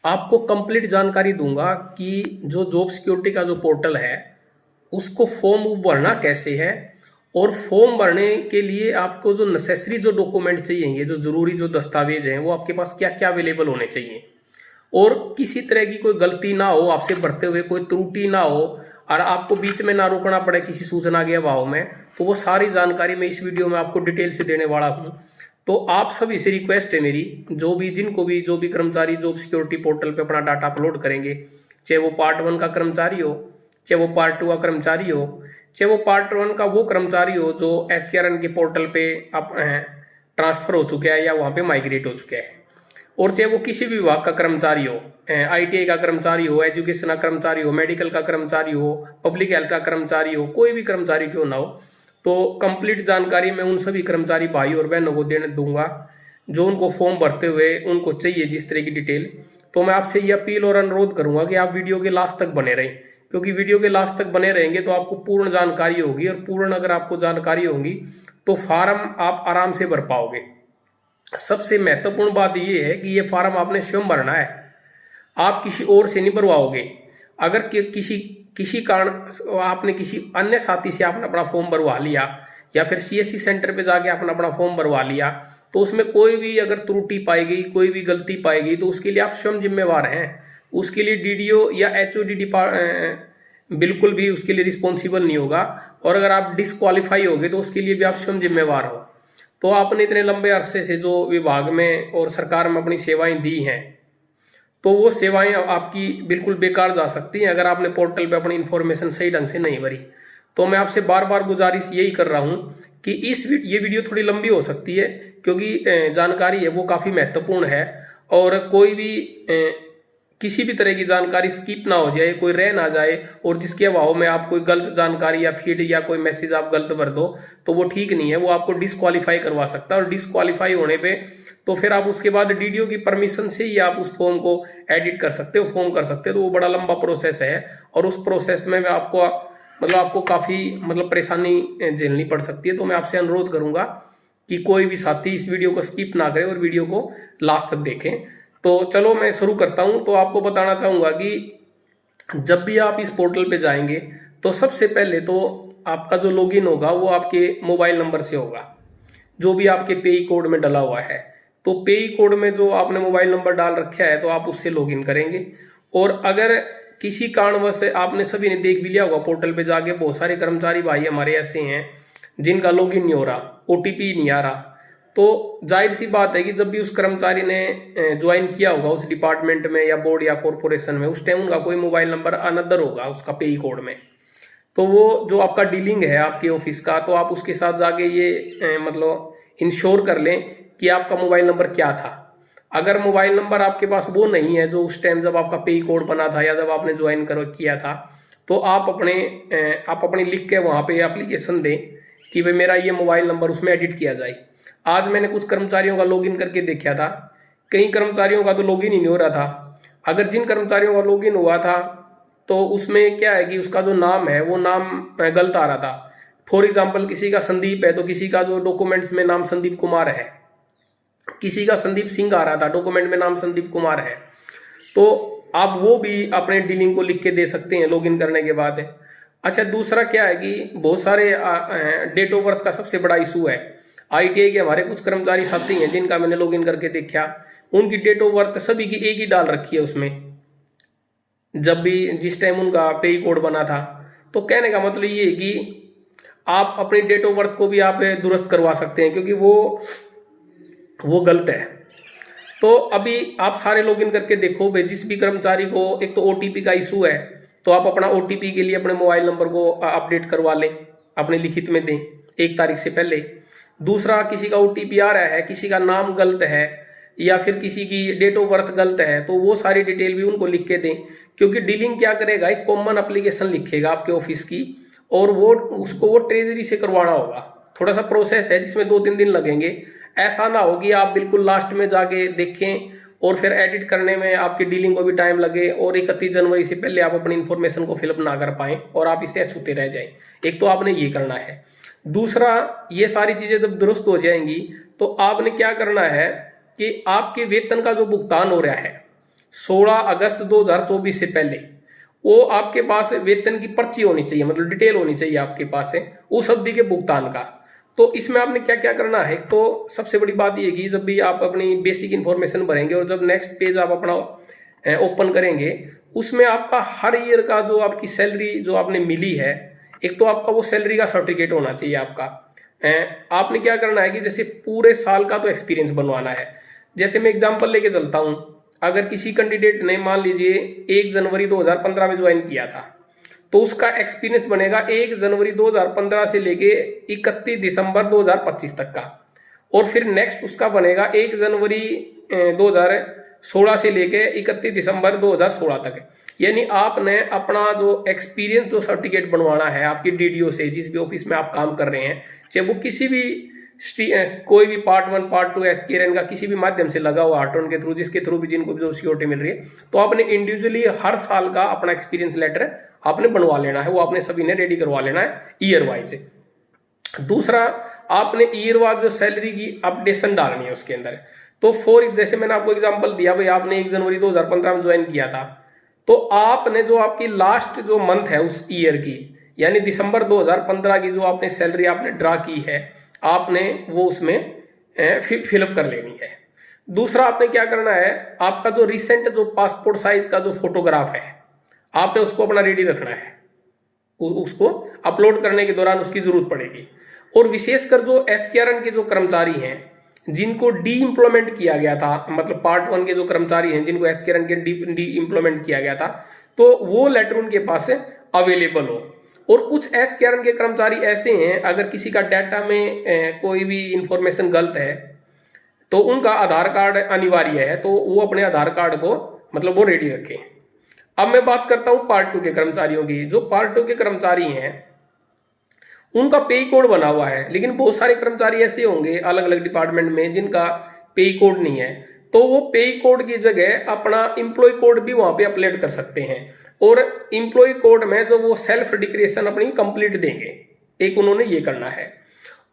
आपको कंप्लीट जानकारी दूंगा कि जो जॉब सिक्योरिटी का जो पोर्टल है उसको फॉर्म भरना कैसे है, और फॉर्म भरने के लिए आपको जो नेसेसरी जो डॉक्यूमेंट चाहिए, जो जरूरी जो दस्तावेज हैं, वो आपके पास क्या क्या अवेलेबल होने चाहिए, और किसी तरह की कोई गलती ना हो, आपसे भरते हुए कोई त्रुटि ना हो और आपको बीच में ना रोकना पड़े किसी सूचना के अभाव में। तो वो सारी जानकारी मैं इस वीडियो में आपको डिटेल से देने वाला हूँ। तो आप सभी से रिक्वेस्ट है मेरी, जो भी कर्मचारी जॉब सिक्योरिटी पोर्टल पे अपना डाटा अपलोड करेंगे, चाहे वो पार्ट 1 का कर्मचारी हो, चाहे वो पार्ट 2 का कर्मचारी हो, चाहे वो पार्ट 1 का वो कर्मचारी हो जो HKRN के पोर्टल पे आप ट्रांसफर हो चुके हैं या वहाँ पे माइग्रेट हो चुके हैं, और चाहे वो किसी भी विभाग का कर्मचारी हो, ITI का कर्मचारी हो, एजुकेशन का कर्मचारी हो, मेडिकल का कर्मचारी हो, पब्लिक हेल्थ का कर्मचारी हो, कोई भी कर्मचारी क्यों ना हो, तो कंप्लीट जानकारी मैं उन सभी कर्मचारी भाई और बहनों को देने दूंगा जो उनको फॉर्म भरते हुए उनको चाहिए जिस तरह की डिटेल। तो मैं आपसे ये अपील और अनुरोध करूंगा कि आप वीडियो के लास्ट तक बने रहें, क्योंकि वीडियो के लास्ट तक बने रहेंगे तो आपको पूर्ण जानकारी होगी, और पूर्ण अगर आपको जानकारी होगी तो फार्म आप आराम से भर पाओगे। सबसे महत्वपूर्ण बात यह है कि ये फार्म आपने स्वयं भरना है, आप किसी और से नहीं भरवाओगे। अगर किसी कारण आपने किसी अन्य साथी से आपने अपना फॉर्म भरवा लिया या फिर CSC सेंटर पे जाके आपने अपना फॉर्म भरवा लिया, तो उसमें कोई भी अगर त्रुटि पाई गई, कोई भी गलती पाई गई, तो उसके लिए आप स्वयं जिम्मेवार हैं। उसके लिए DDO या HOD बिल्कुल भी उसके लिए रिस्पॉन्सिबल नहीं होगा, और अगर आप डिसक्वालीफाई होगे तो उसके लिए भी आप स्वयं जिम्मेवार हो। तो आपने इतने लंबे अरसे से जो विभाग में और सरकार में अपनी सेवाएं दी हैं, तो वो सेवाएं आपकी बिल्कुल बेकार जा सकती हैं अगर आपने पोर्टल पे अपनी इंफॉर्मेशन सही ढंग से नहीं भरी। तो मैं आपसे बार बार गुजारिश यही कर रहा हूं कि ये वीडियो थोड़ी लंबी हो सकती है, क्योंकि जानकारी है वो काफ़ी महत्वपूर्ण है, और कोई भी किसी भी तरह की जानकारी स्किप ना हो जाए, कोई रह ना जाए, और जिसके अभाव में आप कोई गलत जानकारी या फीड या कोई मैसेज आप गलत भर दो तो वो ठीक नहीं है, वो आपको डिसक्वालीफाई करवा सकता है। और डिसक्वालीफाई होने पे तो फिर आप उसके बाद DDO की परमिशन से ही आप उस फॉर्म को एडिट कर सकते हो, फॉर्म कर सकते हो। तो वो बड़ा लंबा प्रोसेस है, और उस प्रोसेस में आपको काफ़ी परेशानी झेलनी पड़ सकती है। तो मैं आपसे अनुरोध करूंगा कि कोई भी साथी इस वीडियो को स्किप ना करे और वीडियो को लास्ट तक देखें। तो चलो मैं शुरू करता हूं। तो आपको बताना चाहूंगा कि जब भी आप इस पोर्टल पे जाएंगे तो सबसे पहले तो आपका जो लॉगिन होगा वो आपके मोबाइल नंबर से होगा, जो भी आपके पेई कोड में डला हुआ है। तो पेई कोड में जो आपने मोबाइल नंबर डाल रखा है तो आप उससे लॉगिन करेंगे। और अगर किसी कारणवश आपने सभी ने देख भी लिया होगा, पोर्टल पे जाके बहुत सारे कर्मचारी भाई हमारे ऐसे हैं जिनका लॉगिन नहीं हो रहा, OTP नहीं आ रहा, तो जाहिर सी बात है कि जब भी उस कर्मचारी ने ज्वाइन किया होगा उस डिपार्टमेंट में या बोर्ड या कॉरपोरेशन में, उस टाइम उनका कोई मोबाइल नंबर अनदर होगा उसका पेई कोड में। तो वो जो आपका डीलिंग है आपके ऑफिस का, तो आप उसके साथ जाके ये इंश्योर कर लें कि आपका मोबाइल नंबर क्या था। अगर मोबाइल नंबर आपके पास वो नहीं है जो उस टाइम जब आपका पेई कोड बना था या जब आपने ज्वाइन किया था, तो आप अपने लिख के वहाँ पे एप्लीकेशन दें कि भाई मेरा ये मोबाइल नंबर उसमें एडिट किया जाए। आज मैंने कुछ कर्मचारियों का लॉगिन करके देखा था, कई कर्मचारियों का तो लॉगिन ही नहीं हो रहा था। अगर जिन कर्मचारियों का लॉगिन हुआ था तो उसमें क्या है कि उसका जो नाम है वो नाम गलत आ रहा था। फॉर एग्जाम्पल किसी का संदीप है तो किसी का जो डॉक्यूमेंट्स में नाम संदीप कुमार है, किसी का संदीप सिंह आ रहा था, डॉक्यूमेंट में नाम संदीप कुमार है। तो आप वो भी अपने डीलिंग को लिख के दे सकते हैं लॉगिन करने के बाद। अच्छा, दूसरा क्या है कि बहुत सारे डेट ऑफ बर्थ का सबसे बड़ा इशू है। ITI के हमारे कुछ कर्मचारी साथी हैं जिनका मैंने लॉगिन करके देखा, उनकी डेट ऑफ बर्थ सभी की एक ही डाल रखी है उसमें, जब भी जिस टाइम उनका पेई कोड बना था। तो कहने का मतलब ये है कि आप अपनी डेट ऑफ बर्थ को भी आप दुरुस्त करवा सकते हैं, क्योंकि वो गलत है। तो अभी आप सारे लॉगिन करके देखो भाई, जिस भी कर्मचारी को एक तो OTP का इशू है तो आप अपना OTP के लिए अपने मोबाइल नंबर को अपडेट करवा लें, अपने लिखित में दें 1 तारीख से पहले। दूसरा, किसी का OTP आ रहा है, किसी का नाम गलत है या फिर किसी की डेट ऑफ बर्थ गलत है, तो वो सारी डिटेल भी उनको लिख के दें। क्योंकि डीलिंग क्या करेगा, एक कॉमन एप्लीकेशन लिखेगा आपके ऑफिस की, और वो ट्रेजरी से करवाना होगा। थोड़ा सा प्रोसेस है जिसमें 2-3 दिन लगेंगे। ऐसा ना हो कि आप बिल्कुल लास्ट में जाके देखें और फिर एडिट करने में आपकी डीलिंग को भी टाइम लगे और 31 जनवरी से पहले आप अपनी इंफॉर्मेशन को फिलअप ना कर पाएं और आप इससे अछूते रह जाएं। एक तो आपने ये करना है। दूसरा, ये सारी चीजें जब दुरुस्त हो जाएंगी तो आपने क्या करना है कि आपके वेतन का जो भुगतान हो रहा है 16 अगस्त 2024 से पहले, वो आपके पास वेतन की पर्ची होनी चाहिए, मतलब डिटेल होनी चाहिए आपके पास है उस अवधि के भुगतान का। तो इसमें आपने क्या क्या करना है, तो सबसे बड़ी बात ये कि जब भी आप अपनी बेसिक इन्फॉर्मेशन भरेंगे और जब नेक्स्ट पेज आप अपना ओपन करेंगे, उसमें आपका हर ईयर का जो आपकी सैलरी जो आपने मिली है, एक तो आपका वो सैलरी का सर्टिफिकेट होना चाहिए आपका। आपने क्या करना है कि जैसे पूरे साल का तो एक्सपीरियंस बनवाना है। जैसे मैं एग्जांपल लेके चलता हूं, अगर किसी कैंडिडेट ने मान लीजिए 1 जनवरी 2015 में ज्वाइन किया था, तो उसका एक्सपीरियंस बनेगा 1 जनवरी 2015 से लेके 31 दिसंबर 2025 तक का। और फिर नेक्स्ट उसका बनेगा 1 जनवरी 2016 से लेके 31 दिसंबर 2016 तक। यानी आपने अपना जो एक्सपीरियंस जो सर्टिफिकेट बनवाना है आपकी डीडीओ से, जिस भी ऑफिस में आप काम कर रहे हैं, चाहे वो किसी भी कोई भी पार्ट 1 पार्ट 2 एचकेआरएन का किसी भी माध्यम से लगा हुआ आर्टोन के थ्रू, जिसके थ्रू भी जिनको भी जो सिक्योरिटी मिल रही है, तो आपने इंडिविजुअली हर साल का अपना एक्सपीरियंस लेटर आपने बनवा लेना है, वो आपने सभी ने रेडी करवा लेना है ईयर वाइज। दूसरा, आपने ईयर वाइज जो सैलरी की अपडेशन डालनी है उसके अंदर। तो जैसे मैंने आपको एग्जांपल दिया भाई, आपने 1 जनवरी 2015 में ज्वाइन किया था, तो आपने जो आपकी लास्ट जो मंथ है उस ईयर की, यानी दिसंबर 2015 की जो आपने सैलरी आपने ड्रा की है, आपने वो उसमें फिलअप कर लेनी है। दूसरा आपने क्या करना है, आपका जो रिसेंट जो पासपोर्ट साइज का जो फोटोग्राफ है, आपने उसको अपना रेडी रखना है, उसको अपलोड करने के दौरान उसकी जरूरत पड़ेगी। और विशेषकर जो एचकेआरएन के जो कर्मचारी हैं जिनको डी इम्प्लॉयमेंट किया गया था, मतलब पार्ट 1 के जो कर्मचारी हैं जिनको एचकेआरएन के डी इम्प्लॉयमेंट किया गया था, तो वो लेटर उनके पास अवेलेबल हो। और कुछ एचकेआरएन के कर्मचारी ऐसे हैं, अगर किसी का डाटा में कोई भी इंफॉर्मेशन गलत है तो उनका आधार कार्ड अनिवार्य है, तो वो अपने आधार कार्ड को मतलब वो रेडी रखें। अब मैं बात करता हूं पार्ट 2 के कर्मचारियों की। जो पार्ट 2 के कर्मचारी हैं उनका पे कोड बना हुआ है, लेकिन बहुत सारे कर्मचारी ऐसे होंगे अलग अलग डिपार्टमेंट में जिनका पे कोड नहीं है, तो वो पे कोड की जगह अपना एम्प्लॉय कोड भी वहां पे अपलोड कर सकते हैं। और एम्प्लॉय कोड में जो वो सेल्फ डिक्लेरेशन अपनी कंप्लीट देंगे, एक उन्होंने ये करना है।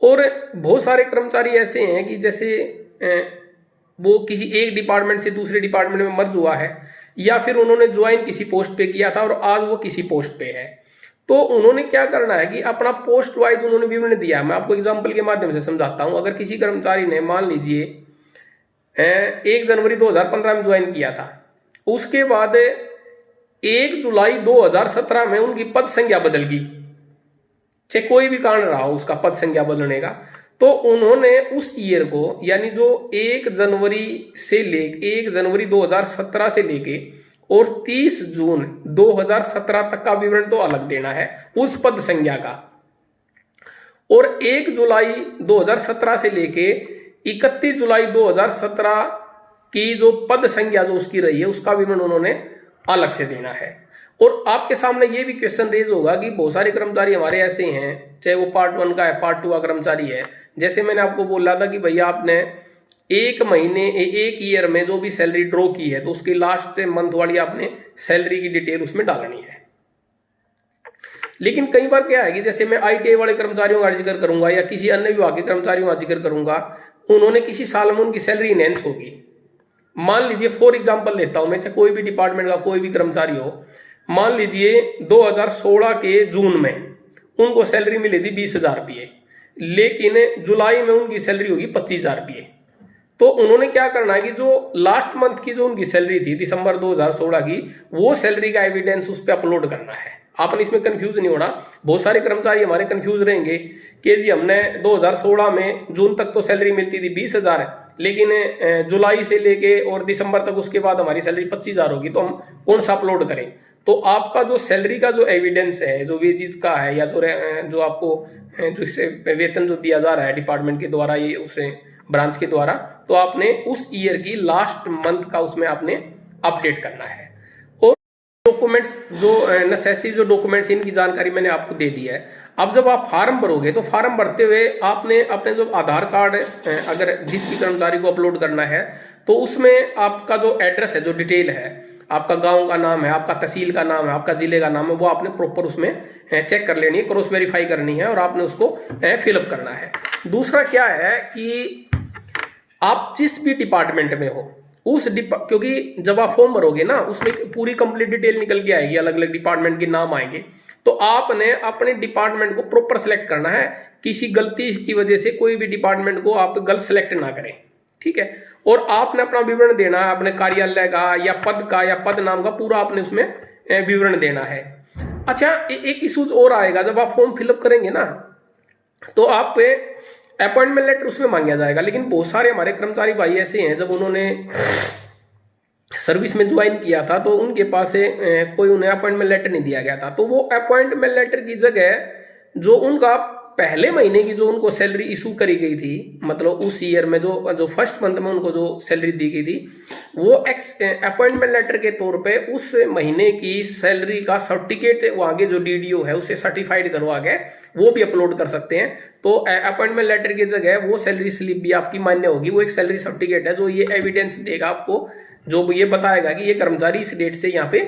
और बहुत सारे कर्मचारी ऐसे हैं कि जैसे वो किसी एक डिपार्टमेंट से दूसरे डिपार्टमेंट में मर्ज हुआ है, या फिर उन्होंने ज्वाइन किसी पोस्ट पे किया था और आज वो किसी पोस्ट पे है, तो उन्होंने क्या करना है कि अपना पोस्ट वाइज उन्होंने विवरण दिया है। मैं आपको एग्जांपल के माध्यम से समझाता हूं। अगर किसी कर्मचारी ने मान लीजिए 1 जनवरी 2015 में ज्वाइन किया था, उसके बाद 1 जुलाई 2017 में उनकी पद संख्या बदल गई, चाहे कोई भी कारण रहा हो उसका पद संख्या बदलने का, तो उन्होंने उस ईयर को, यानी जो 1 जनवरी 2017 से लेके और 30 जून 2017 तक का विवरण तो अलग देना है उस पद संख्या का, और 1 जुलाई 2017 से लेके 31 जुलाई 2017 की जो पद संख्या जो उसकी रही है उसका विवरण उन्होंने अलग से देना है। और आपके सामने ये भी क्वेश्चन रेज होगा कि बहुत सारे कर्मचारी हमारे ऐसे हैं, चाहे वो पार्ट 1 का है पार्ट 2 का कर्मचारी है, जैसे मैंने आपको बोला था कि भैया आपने एक महीने एक ईयर में जो भी सैलरी ड्रॉ की है तो उसकी लास्ट मंथ वाली आपने सैलरी की डिटेल उसमें डालनी है। लेकिन कई बार क्या है कि जैसे मैं आईटीआई वाले कर्मचारियों का जिक्र करूंगा या किसी अन्य विभाग के कर्मचारियों का जिक्र करूंगा, उन्होंने किसी साल में उनकी सैलरी इनहेंस होगी। मान लीजिए फॉर एग्जाम्पल लेता हूं मैं, चाहे कोई भी डिपार्टमेंट का कोई भी कर्मचारी हो, मान लीजिए 2016 के जून में उनको सैलरी मिली थी 20,000 रुपये, लेकिन जुलाई में उनकी सैलरी होगी 25,000 रुपये। तो उन्होंने क्या करना है कि जो लास्ट मंथ की जो उनकी सैलरी थी दिसंबर 2016 की, वो सैलरी का एविडेंस उस पर अपलोड करना है। आपने इसमें कंफ्यूज नहीं होना। बहुत सारे कर्मचारी हमारे कंफ्यूज रहेंगे कि जी हमने 2016 में जून तक तो सैलरी मिलती थी 20,000, लेकिन जुलाई से लेके और दिसंबर तक उसके बाद हमारी सैलरी 25,000 होगी, तो हम कौन सा अपलोड करें। तो आपका जो सैलरी का जो एविडेंस है, जो वेजिस का है, या जो आपको जो इससे वेतन जो दिया जा रहा है डिपार्टमेंट के द्वारा, ये उसे ब्रांच के द्वारा, तो आपने उस ईयर की लास्ट मंथ का उसमें आपने अपडेट करना है। और डॉक्यूमेंट्स जो नेसेसरी जो डॉक्यूमेंट्स, इनकी जानकारी मैंने आपको दे दी है। अब जब आप फॉर्म भरोगे तो फॉर्म भरते हुए आपने अपने जो आधार कार्ड अगर जिस भी कर्मचारी को अपलोड करना है, तो उसमें आपका जो एड्रेस है, जो डिटेल है, आपका गांव का नाम है, आपका तहसील का नाम है, आपका जिले का नाम है, वो आपने प्रॉपर उसमें चेक कर लेनी है, क्रॉस वेरीफाई करनी है और आपने उसको फिलअप करना है। दूसरा क्या है कि आप जिस भी डिपार्टमेंट में हो क्योंकि जब आप फॉर्म भरोगे ना उसमें पूरी कंप्लीट डिटेल निकल के आएगी, अलग अलग डिपार्टमेंट के नाम आएंगे। तो आपने अपने डिपार्टमेंट को प्रॉपर सेलेक्ट करना है, किसी गलती की वजह से कोई भी डिपार्टमेंट को आप गलत सेलेक्ट ना करें, ठीक है। और आपने अपना विवरण देना है, अपने कार्यालय का या पद का या पद नाम का पूरा आपने उसमें विवरण देना है। अच्छा, एक इशूज और आएगा, जब आप फॉर्म फिलअप करेंगे ना तो आप अपॉइंटमेंट लेटर उसमें मांगा जाएगा, लेकिन बहुत सारे हमारे कर्मचारी भाई ऐसे हैं जब उन्होंने सर्विस में ज्वाइन किया था तो उनके पास से कोई उन्हें अपॉइंटमेंट लेटर नहीं दिया गया था। तो वो अपॉइंटमेंट लेटर की जगह जो उनका पहले महीने की जो उनको सैलरी इशू करी गई थी, मतलब उस ईयर में जो फर्स्ट मंथ में उनको जो सैलरी दी गई थी, वो अपॉइंटमेंट लेटर के तौर पे उस महीने की सैलरी का सर्टिफिकेट वो आगे जो डीडीओ है उससे सर्टिफाइड करवा के वो भी अपलोड कर सकते हैं। तो अपॉइंटमेंट लेटर की जगह वो सैलरी स्लिप भी आपकी मान्य होगी। वो एक सैलरी सर्टिफिकेट है जो ये एविडेंस देगा आपको, जो ये बताएगा कि ये कर्मचारी इस डेट से यहाँ पे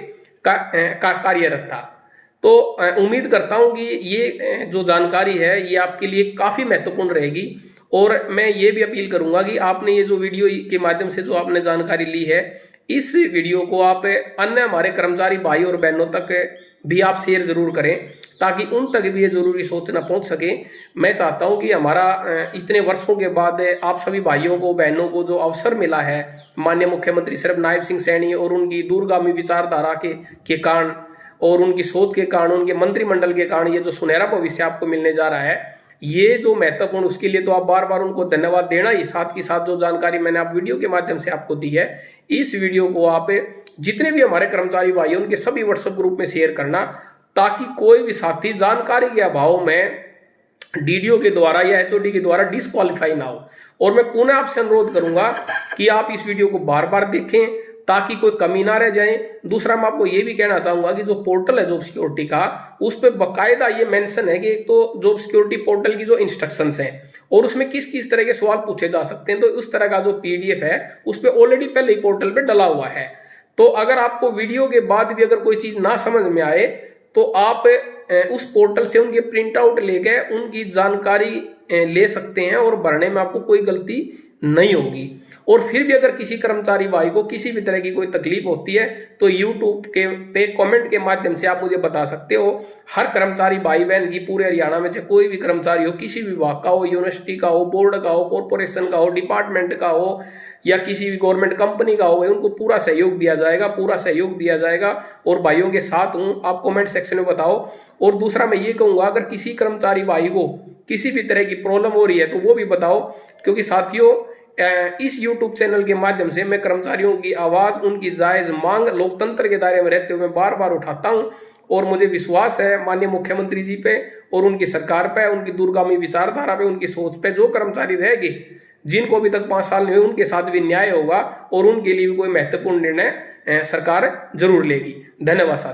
कार्यरत था। तो उम्मीद करता हूं कि ये जो जानकारी है ये आपके लिए काफी महत्वपूर्ण रहेगी। और मैं ये भी अपील करूंगा कि आपने ये जो वीडियो के माध्यम से जो आपने जानकारी ली है, इस वीडियो को आप अन्य हमारे कर्मचारी भाई और बहनों तक भी आप शेयर जरूर करें, ताकि उन तक भी ये जरूरी सूचना पहुंच सके। मैं चाहता हूं कि हमारा इतने वर्षों के बाद आप सभी भाइयों को बहनों को जो अवसर मिला है माननीय मुख्यमंत्री श्री नायब सिंह सैनी और उनकी दूरगामी विचारधारा के कारण और उनकी सोच के कारण, उनके मंत्रिमंडल के कारण ये जो सुनहरा भविष्य आपको मिलने जा रहा है, ये जो महत्वपूर्ण, उसके लिए तो आप बार बार उनको धन्यवाद देना ही। साथ ही साथ जो जानकारी मैंने आप वीडियो के माध्यम से आपको दी है, इस वीडियो को आप जितने भी हमारे कर्मचारी भाई हैं उनके सभी व्हाट्सएप ग्रुप में शेयर करना, ताकि कोई भी साथी जानकारी के अभाव में डीडीओ के द्वारा या एचओडी के द्वारा डिस्क्वालीफाई ना हो। और मैं पुनः आपसे अनुरोध करूंगा कि आप इस वीडियो को बार बार देखें ताकि कोई कमी ना रह जाए। दूसरा, मैं आपको ये भी कहना चाहूंगा कि जो पोर्टल है जॉब सिक्योरिटी का, उस पर बकायदा ये मेंशन है कि एक तो जॉब सिक्योरिटी पोर्टल की जो इंस्ट्रक्शंस हैं और उसमें किस किस तरह के सवाल पूछे जा सकते हैं, तो उस तरह का जो पीडीएफ है उस पर ऑलरेडी पहले ही पोर्टल पे डला हुआ है। तो अगर आपको वीडियो के बाद भी अगर कोई चीज ना समझ में आए तो आप उस पोर्टल से उनके प्रिंट आउट लेके उनकी जानकारी ले सकते हैं और भरने में आपको कोई गलती नहीं होगी। और फिर भी अगर किसी कर्मचारी भाई को किसी भी तरह की कोई तकलीफ होती है तो यूट्यूब पे कमेंट के माध्यम से आप मुझे बता सकते हो। हर कर्मचारी भाई बहन की पूरे हरियाणा में चाहे कोई भी कर्मचारी हो, किसी विभाग का हो, यूनिवर्सिटी का हो, बोर्ड का हो, कॉरपोरेशन का हो, डिपार्टमेंट का हो या किसी भी गवर्नमेंट कंपनी का हो, उनको पूरा सहयोग दिया जाएगा, पूरा सहयोग दिया जाएगा। और भाइयों के साथ हूं, आप कमेंट सेक्शन में बताओ। और दूसरा मैं ये कहूंगा, अगर किसी कर्मचारी भाई को किसी भी तरह की प्रॉब्लम हो रही है तो वो भी बताओ, क्योंकि साथियों इस YouTube चैनल के माध्यम से मैं कर्मचारियों की आवाज, उनकी जायज मांग लोकतंत्र के दायरे में रहते हुए मैं बार बार उठाता हूं। और मुझे विश्वास है माननीय मुख्यमंत्री जी पे और उनकी सरकार पे, उनकी दूरगामी विचारधारा पे, उनकी सोच पे, जो कर्मचारी रहेंगे जिनको अभी तक 5 साल नहीं हुए उनके साथ भी न्याय होगा और उनके लिए भी कोई महत्वपूर्ण निर्णय सरकार जरूर लेगी। धन्यवाद साथियों।